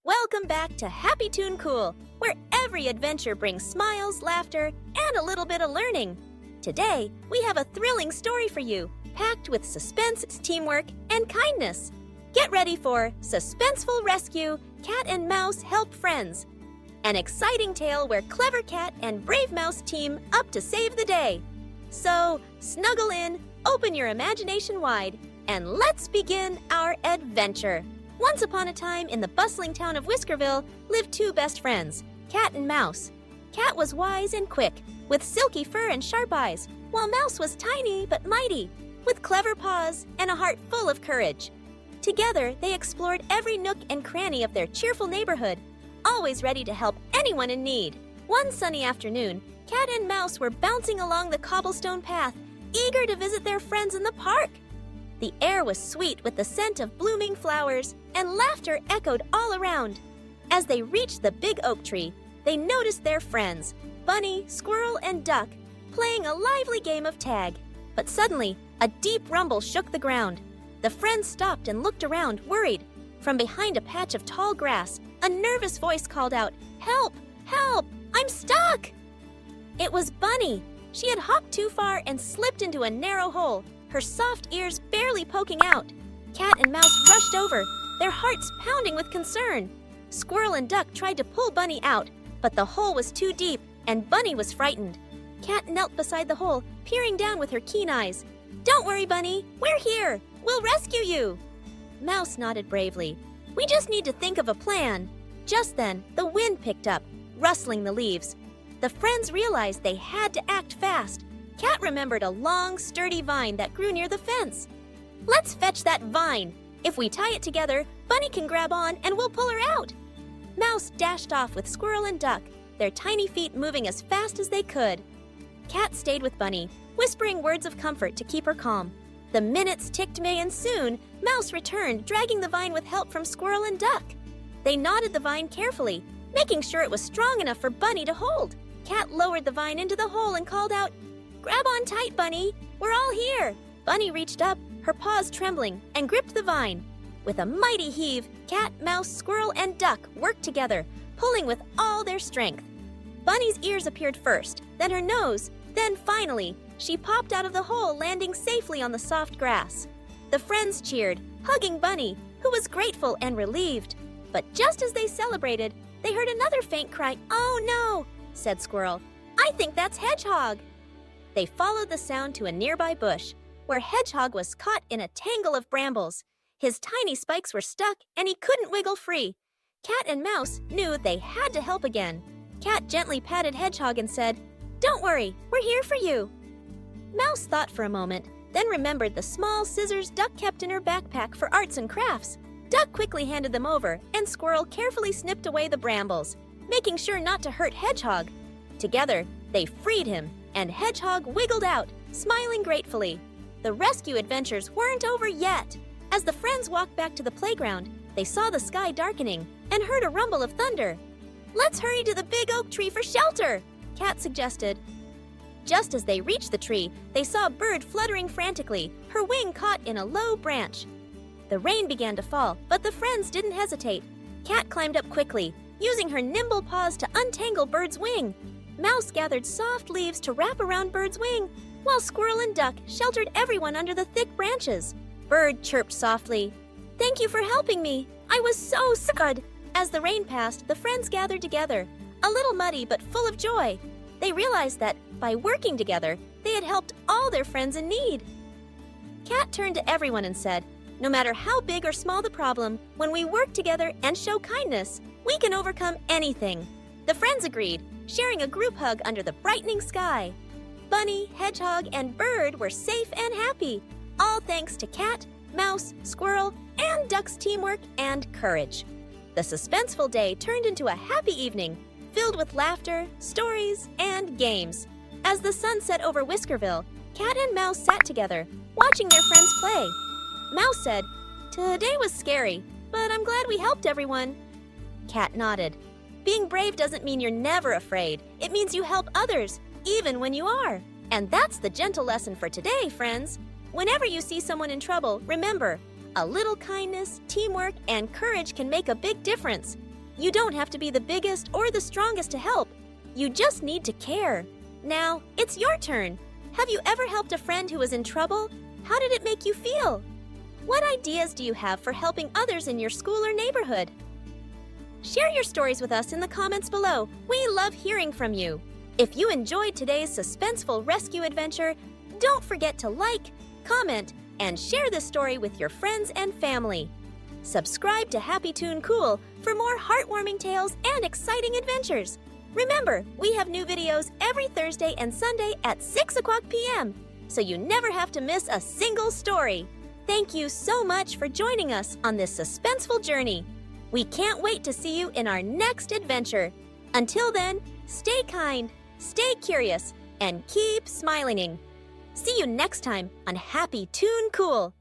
Welcome back to Happy Toon Cool, where every adventure brings smiles, laughter, and a little bit of learning. Today, we have a thrilling story for you, packed with suspense, teamwork, and kindness. Get ready for Suspenseful Rescue, Cat and Mouse Help Friends. An exciting tale where Clever Cat and Brave Mouse team up to save the day. So, snuggle in, open your imagination wide, and let's begin our adventure. Once upon a time, in the bustling town of Whiskerville, lived two best friends, Cat and Mouse. Cat was wise and quick, with silky fur and sharp eyes, while Mouse was tiny but mighty, with clever paws and a heart full of courage. Together, they explored every nook and cranny of their cheerful neighborhood, always ready to help anyone in need. One sunny afternoon, Cat and Mouse were bouncing along the cobblestone path, eager to visit their friends in the park. The air was sweet with the scent of blooming flowers, and laughter echoed all around. As they reached the big oak tree, they noticed their friends, Bunny, Squirrel, and Duck, playing a lively game of tag. But suddenly, a deep rumble shook the ground. The friends stopped and looked around, worried. From behind a patch of tall grass, a nervous voice called out, "Help! Help! I'm stuck!" It was Bunny. She had hopped too far and slipped into a narrow hole, her soft ears barely poking out. Cat and Mouse rushed over, their hearts pounding with concern. Squirrel and Duck tried to pull Bunny out, but the hole was too deep, and Bunny was frightened. Cat knelt beside the hole, peering down with her keen eyes. "Don't worry, Bunny. We're here. We'll rescue you." Mouse nodded bravely. "We just need to think of a plan." Just then, the wind picked up, rustling the leaves. The friends realized they had to act fast. Cat remembered a long, sturdy vine that grew near the fence. "Let's fetch that vine. If we tie it together, Bunny can grab on and we'll pull her out." Mouse dashed off with Squirrel and Duck, their tiny feet moving as fast as they could. Cat stayed with Bunny, whispering words of comfort to keep her calm. The minutes ticked away, and soon, Mouse returned, dragging the vine with help from Squirrel and Duck. They knotted the vine carefully, making sure it was strong enough for Bunny to hold. Cat lowered the vine into the hole and called out, "Grab on tight, Bunny. We're all here." Bunny reached up, her paws trembling, and gripped the vine. With a mighty heave, Cat, Mouse, Squirrel, and Duck worked together, pulling with all their strength. Bunny's ears appeared first, then her nose, then finally, she popped out of the hole, landing safely on the soft grass. The friends cheered, hugging Bunny, who was grateful and relieved. But just as they celebrated, they heard another faint cry. "Oh no," said Squirrel. "I think that's Hedgehog." They followed the sound to a nearby bush, where Hedgehog was caught in a tangle of brambles. His tiny spikes were stuck, and he couldn't wiggle free. Cat and Mouse knew they had to help again. Cat gently patted Hedgehog and said, "Don't worry, we're here for you." Mouse thought for a moment, then remembered the small scissors Duck kept in her backpack for arts and crafts. Duck quickly handed them over, and Squirrel carefully snipped away the brambles, making sure not to hurt Hedgehog. Together, they freed him, and Hedgehog wiggled out, smiling gratefully. The rescue adventures weren't over yet. As the friends walked back to the playground, they saw the sky darkening and heard a rumble of thunder. "Let's hurry to the big oak tree for shelter," Cat suggested. Just as they reached the tree, they saw a bird fluttering frantically, her wing caught in a low branch. The rain began to fall, but the friends didn't hesitate. Cat climbed up quickly, using her nimble paws to untangle Bird's wing. Mouse gathered soft leaves to wrap around Bird's wing, while Squirrel and Duck sheltered everyone under the thick branches. Bird chirped softly, "Thank you for helping me. I was so scared." As the rain passed, the friends gathered together, a little muddy but full of joy. They realized that, by working together, they had helped all their friends in need. Cat turned to everyone and said, "No matter how big or small the problem, when we work together and show kindness, we can overcome anything." The friends agreed, sharing a group hug under the brightening sky. Bunny, Hedgehog, and Bird were safe and happy, all thanks to Cat, Mouse, Squirrel, and Duck's teamwork and courage. The suspenseful day turned into a happy evening, filled with laughter, stories, and games. As the sun set over Whiskerville, Cat and Mouse sat together, watching their friends play. Mouse said, "Today was scary, but I'm glad we helped everyone." Cat nodded. "Being brave doesn't mean you're never afraid. It means you help others, even when you are." And that's the gentle lesson for today, friends. Whenever you see someone in trouble, remember, a little kindness, teamwork, and courage can make a big difference. You don't have to be the biggest or the strongest to help. You just need to care. Now, it's your turn. Have you ever helped a friend who was in trouble? How did it make you feel? What ideas do you have for helping others in your school or neighborhood? Share your stories with us in the comments below. We love hearing from you. If you enjoyed today's suspenseful rescue adventure, don't forget to like, comment, and share this story with your friends and family. Subscribe to Happy Toon Cool for more heartwarming tales and exciting adventures. Remember, we have new videos every Thursday and Sunday at 6 o'clock p.m., so you never have to miss a single story. Thank you so much for joining us on this suspenseful journey. We can't wait to see you in our next adventure. Until then, stay kind, stay curious, and keep smiling. See you next time on Happy Toon Cool.